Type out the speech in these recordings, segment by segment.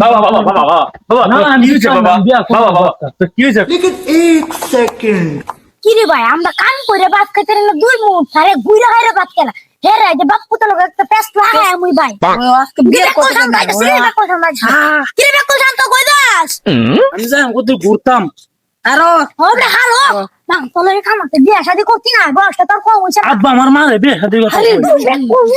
বাবা বাবা বাবা বাবা বাবা না, তোর আমি কি হয়েছে চাই না, বাবা আমি বিয়া করবো বাবা বাবা বাচ্চা। তোর কি হয়েছে लेकिन एक सेकंड কি রে ভাই আমরা কাম করে ভাত খাইতে না দুই মুঠ আরে গুইরা খাইরে ভাত খেলা হে রে যে বাপ পুতা লোক একটা পেস্ট লাগায় মুই ভাই আজকে বিয়ে করতে না কি রে বেকল শান্ত কই দাস আমি যাই কত ঘুরতাম আরো ওরে হালো না তোলে কামাতে বিয়া শাদি করতি না বয়সটা তোর কম হইছে না আব্বা আমার মা রে বিয়ে শাদী কথা আরে কই।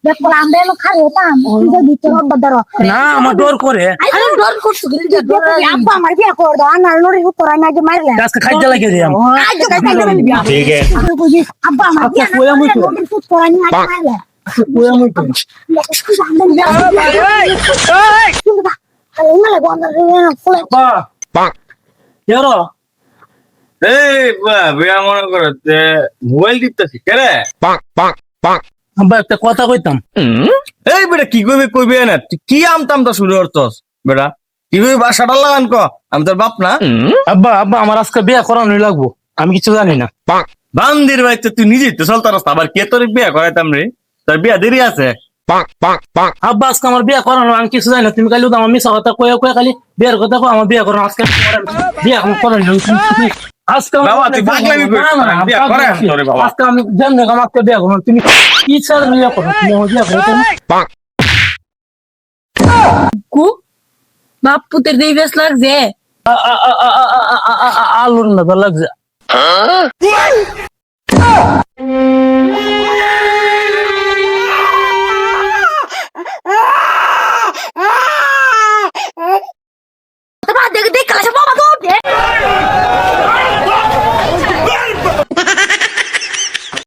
বেকল আমরা এলো খালি হতাম তুই ভিতর অব্বা ধরো না আমার ডর করে আরে ডর করছো কি আব্বা আমার বিয়া কর দাও না লড়ি উত্তর আমি আগে মারলে আজকে খাইতে লাগিয়ে দিলাম আজ কাই বিয়া ঠিক আছে আব্বা আমার বিয়া কই আমি তো? উত্তর আমি আগে মারলে কই আমি তো? আব্বা ইয়ারো এই বিয়া মনে করো মোবাইল টিপতেছি কে রে আব্বা একটা কথা কইতাম এই বেটা কি কইবে কইবে না তুই কি আমতামটা শুরু করছস বেটা কি কইবে বাসাটা লাগান ক আমি তোর বাপ না আব্বা আব্বা আমার আজকে বিয়ে করানোই লাগবো আমি কিছু জানি না বান্দির বাড়িতে তুই নিজেই তো চলতারস আবার কে তোর বিয়া করাইতাম রে তোর বিয়া দেরি আছে আব্বা আজকে আমার বিয়ে করানো আমি কিছু জানি না তুমি খালি আমার মিশা কথা কয়ে কয়ে খালি বিয়ের কথা কো আমার বিয়ে করানো আজকে বিয়ে আমার করানো আজকে আমার বাবা, তুই পাগলামি করিস না, না, না, বিয়ে পাগলামি করাই তোরে বাবা। আজকে আমি জানি না আমাকে বিয়ে করো তুমি কি চাল বিয়ে করো তুমি আমার বিয়ে করো তুমি কু বাপ পুতের দেই বেশ লাগছে আলুর না লাগছে